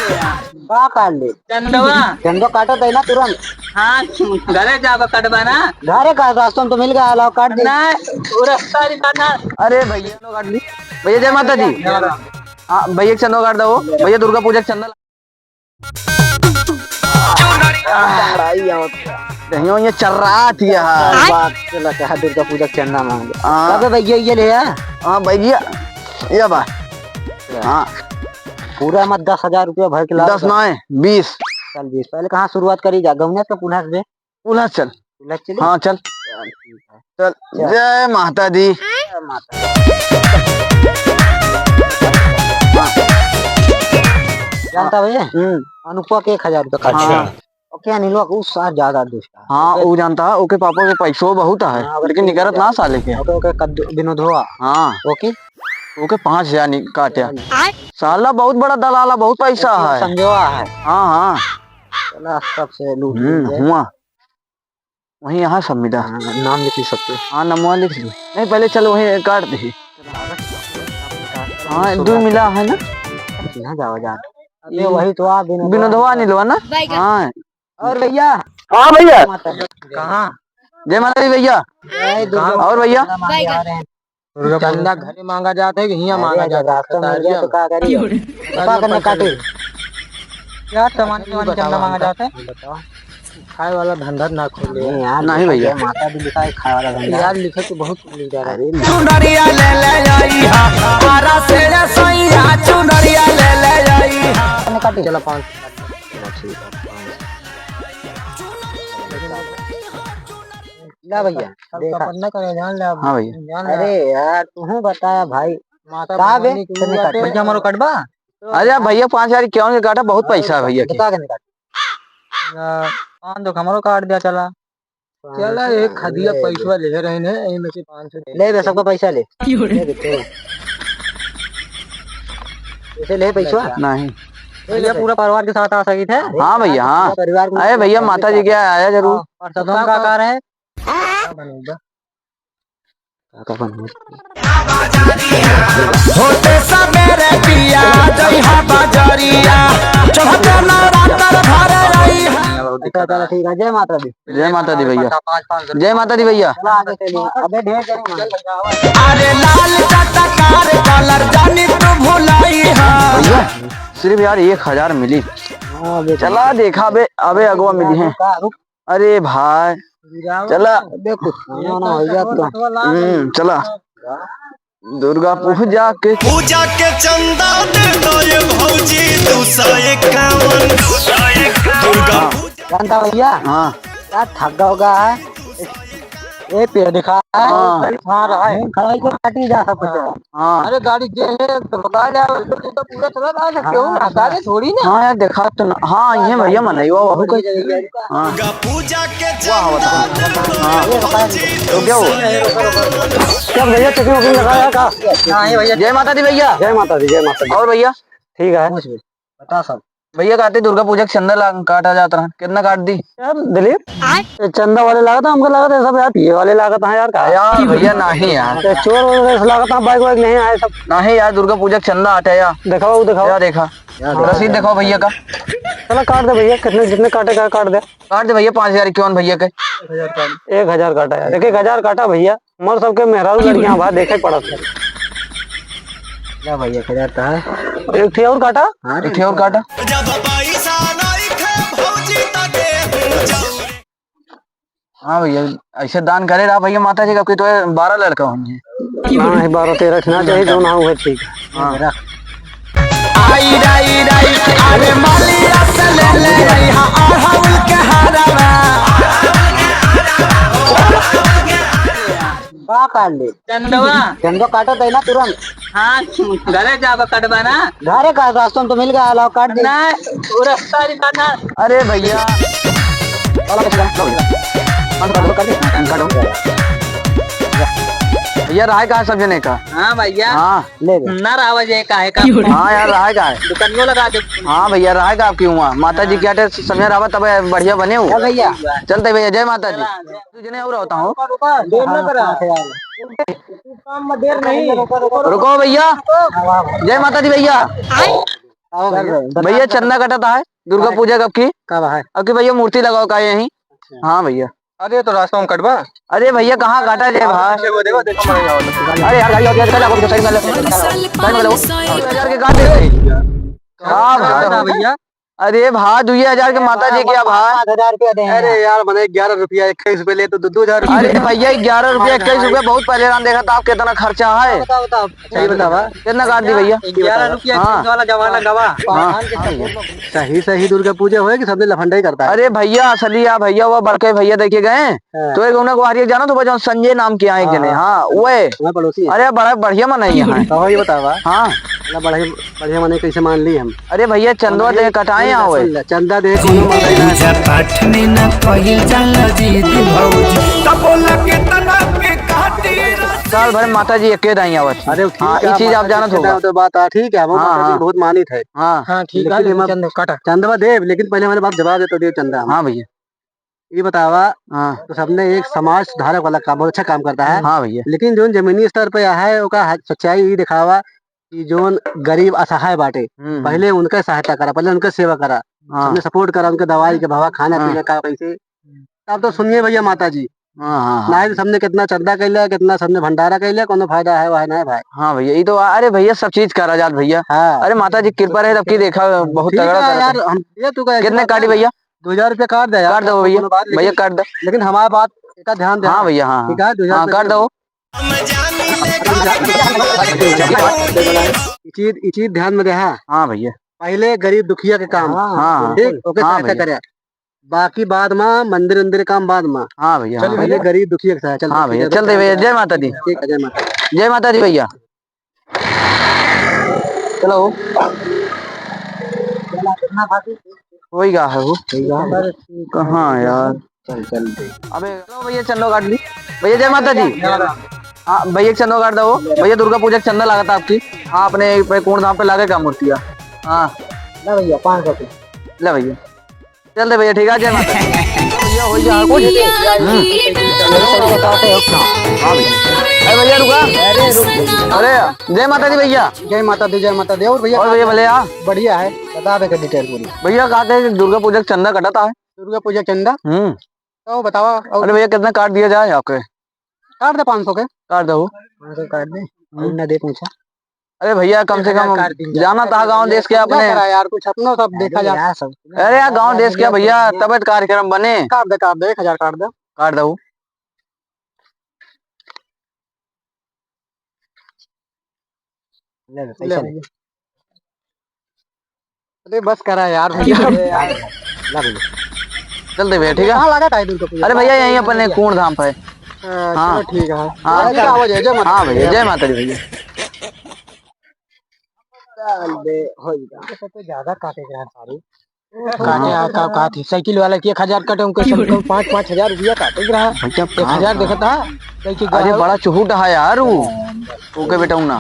का काट ले चंदवा। चंदो काटो थे ना तुरंत। हाँ घरे जाकर कटवाना। घरे का रास्ता में तो मिल गया, लाओ काट दे। नहीं वो रास्ता निकालना। अरे भैया नो काट दी। भैया जय माता दी। हाँ भैया एक चंदो काट दो भैया, दुर्गा पूजा के चंदा दहियों ये चल रहा थी यार। बात चला क्या दुर्गा पूजा के चंदा मांगे। हाँ। अबे भैया ये ले आ। हाँ भैया ये बात। हाँ पूरा मत 10,000 रुपया भर के ला। 10 ना है 20। चल 20 पहले कहाँ शुरुआत करी जा, गौने से पुनः से उल्हा चल। चले। हाँ चल चल ठीक है। चल। जय माता दी। जय माता। जानता भैया अनुपा के 1,000 रुपया खर्च हाँ। है। और क्या नीलवा को उस साथ ज्यादा दुष्ट है। हाँ वो जानता है, ओके पापा के पैसों बहुत है लेकिन निकलत ना साले के। ओके ओके विनोद हुआ। हाँ ओके ओके 5,000 काटे। साला बहुत बड़ा दलाला, बहुत पैसा है। संजोआ है। हाँ हाँ चला सबसे लूट हुआ वही यहाँ सब मिला। नाम लिख सकते। हाँ नमवा लिख लो। नहीं पहले चलो वही काट दे। हाँ 2 मिला है ना। जाओ जा ये वही तो आप विनोदवा नहीं लो ना। हाँ और भैया। हाँ भैया कहाँ जय माता दी भैया। और भैया चंदा घरे मांगा जाता है कि हिया मांगा जाता है। तो क्या करिए क्या करने काटे क्या सामान चंदा मांगा जाता है। बताओ खाए वाला धंधा ना खोले यार। नहीं भैया माता भी लिखा है खाए वाला धंधा यार, लिखे तो बहुत लिख जा रहा है। चुनरिया ले ले आई हा आरा से सैया चुनरिया ले ले आई हा। काटे चलो 5 ला भैया देखा पन्ना करे जान ले। हाँ भैया। अरे यार तू बताया भाई माता का बे भैया हमारो कटबा। अरे भैया 5,000 क्यों नहीं काटा, बहुत पैसा है भैया की। बता के निकाल 5 हमारो काट दिया। चला चला एक खदिया पैसा ले रहे हैं इनमें से 500 ले बे सबका पैसा ले ऐसे ले पैसा नहीं भैया पूरा परिवार के साथ आ सकी थे। हाँ भैया हाँ। परिवार को अरे भैया माता जी क्या आया जरूर। और सदन का कार है होते सवेरे पिया जई हा बाजारिया चढ़ते नवरात्र भर रही हा। चला ठीक है। जय माता दी। जय माता दी भैया। जय माता दी भैया। चला आगे चलिए। अबे ढेर जरूर अरे लाल चटकार कलर जानी तू भुलाई हा। भैया सिर्फ यार 1,000 मिली। चला देखा बे अबे अगवा मिली है। अरे भाई चला चला दुर्गा पूजा के चंदा दे दो ये भौजी 251 दुर्गा जानता भैया हाँ क्या ठग्गा होगा है ये पेड़ दिखा है। हाँ रहा है खड़ाई को काटी जा सकता है। हाँ अरे गाड़ी जे है तो बता ले तो पूरा चला रहा है क्यों हटा दे थोड़ी ना। हाँ यार देखा तो ना। हाँ ये भैया मन वो हाँ पूजा के हाँ तो क्या हुआ क्या भैया चक्की वक्की लगाया का। हाँ ये भैया जय माता दी भैया। जय माता दी। जय माता दी। और भैया ठीक है बता सब भैया कहते दुर्गा पूजा के चंदा काटा जाता है, कितना काट दी यार दिलीप चंदा वाले लागत हमको लागत है सब यार ये वाले लागत है यार का यार भैया नहीं यार चोर वाले लागत है बाइक वाइक नहीं आए सब नहीं यार दुर्गा पूजा के चंदा आटे या दिखाओ दिखाओ यार देखा रसीद दिखाओ भैया का। चलो काट दे भैया कितने जितने काटे का काट दे। काट दे भैया 5,000 क्यों भैया के 1,000 काटा यार 1,000 काटा भैया मर सबके मेहरारू लड़कियां भाई देखे पड़ा था क्या भैया 1,000 का है एक थी और काटा। हाँ एक और काटा। हाँ भैया ऐसे दान करे रहा भैया माता जी का कोई तो 12 लड़का होंगे। हाँ 12-13 रखना चाहिए जो ना हुआ ठीक है। हाँ आई राई राई अरे मालिया से ले ले आई हा अड़हुल के हारवा का काट ले चंदवा। चंदो काटो थे ना तुरंत। हाँ घरे जाकर कटवाना। घरे का रास्ता में तो मिल गया, लाओ काट दे। नहीं वो रास्ता निकालना। अरे भैया भैया राय का है सब जने का। हाँ भैया हाँ ले ले ना आवाज है काहे का। हाँ यार राय का है। दुकानियों लगा दे। हाँ भैया राय का आपकी हुआ माता जी क्या समय रहा तब बढ़िया बने हो क्या भैया चलते भैया। जय माता जी तुझे और होता हूँ। देर न करा काम में देर नहीं रुको भैया। जय माता दी भैया। भैया चंदा कटता है दुर्गा पूजा कब की? कब है? अब की भैया मूर्ति लगाओ का यहीं? हाँ भैया। अरे तो रास्ता में कटवा। अरे भैया कहाँ काटा जाए भाई? देखो देखो अरे यार गाड़ी और चला को साइड में लो 2000 के काटे हाँ भाई भैया। अरे भाई 2000 के माता जी क्या भाई? 5,000 रुपया दे। अरे यार मैंने 11 रुपया 21 रुपये ले तो 2,000। अरे भैया 11 रुपया 21 रुपया बहुत पहले राम देखा था। आप कितना खर्चा है? बताओ सही बतावा कितना काट दी भैया? 11 रुपया वाला जमाना गवा। सही सही दुर्गा पूजा होएगी सबने लफंडा ही करता है। अरे भैया असली आ भैया वो बड़के भैया देखे गए तो एक उन्हें गुहारिया जाना तो बजाओ संजय नाम के आए जने। हाँ वो पड़ोसी। अरे बड़ा बढ़िया मनाई है। ये बतावा। हाँ बढ़िया मने कैसे मान ली हम? अरे भैया चंदवा दे कटाए हुए चंदा दे पूजा पाठ में न कहिल जाला जीत भौजी तब बोला के तना के काटी साल भर माता जी एक आई आवत। अरे हाँ ये चीज आप जानत होगा तो बात ठीक है वो माता जी बहुत मानित है। हाँ ठीक है चंदवा देव लेकिन पहले हमारे बाप जवाब दे तो देव चंदा। हाँ भैया ये बतावा। हाँ तो सबने एक समाज सुधारक वाला काम बहुत अच्छा काम करता है। हाँ भैया लेकिन जो जमीनी स्तर पे है उसका सच्चाई ये दिखावा कि जो गरीब असहाय बाटे पहले उनका सहायता करा पहले उनका सेवा करा सबने सपोर्ट करा उनके दवाई के भावा खाना पीने का कैसे। अब तो सुनिए भैया माता जी ना ही सबने कितना चंदा कैला कितना सबने भंडारा कैला कोनो फायदा है वह ना भाई। हाँ भैया ये तो अरे भैया सब चीज करा जात भैया। हाँ अरे माता जी कृपा रहे तब की देखा बहुत ठीक तगड़ा है यार हम ये तू कितने काटी भैया? 2,000 रुपया काट दे यार। काट दो भैया भैया काट दो। लेकिन हमारा बात का ध्यान दे। हाँ भैया हाँ ठीक है 2,000 हाँ काट दो। ये चीज ध्यान में दे। हाँ भैया पहले गरीब दुखिया के काम हाँ ठीक ओके सहायता करे बाकी बाद में मंदिर अंदर काम बाद में। हाँ भैया पहले गरीब दुखिया के सहायता। हाँ भैया चल दे भैया। जय माता दी। ठीक है जय माता। जय माता दी भैया। चलो वही गा है वो कहाँ यार? अबे चलो भैया चंदो काट ली भैया। जय माता जी। हाँ भैया चंदो काट दो भैया। दुर्गा पूजा चंदा लगा था आपकी। हाँ अपने कौन धाम पे लागे क्या मूर्तियाँ? हाँ ना भैया 500 ले भैया चल दे भैया। ठीक है जय माता दी भैया हो जा कुछ। हाँ भैया अरे भैया रुका। अरे जय माता दी भैया। जय माता दी जय माता दी। और भैया भले बढ़िया है बता दे डिटेल पूरी। भैया कहते हैं दुर्गा पूजा चंदा कटाता है। दुर्गा पूजा चंदा तो बताओ। अरे भैया कितना काट दिया जाए आपके? काट दे 500 के। काट दो 500 काट दे ना दे पूछा। अरे भैया कम से कम जाना था गांव देश के अपने यार कुछ अपना सब देखा जा सब। अरे यार गांव देश के भैया तबियत कार्यक्रम बने। काट दे 1,000 काट दे। काट दो अरे बस करा यार भैया। चल दे भैया। ठीक है कहाँ लगा था दुर्गा पूजा? अरे भैया यहीं अपने कूण धाम पे। हाँ ठीक है। हाँ भैया जय माता दी भैया। ज्यादा काटे सारे काटे काटे साइकिल वाला की 1,000 कटे उनको 5,000 रुपया काटे रहा। 1,000 देखा था। अरे बड़ा चुहुट है यार वो ओके बेटा ना।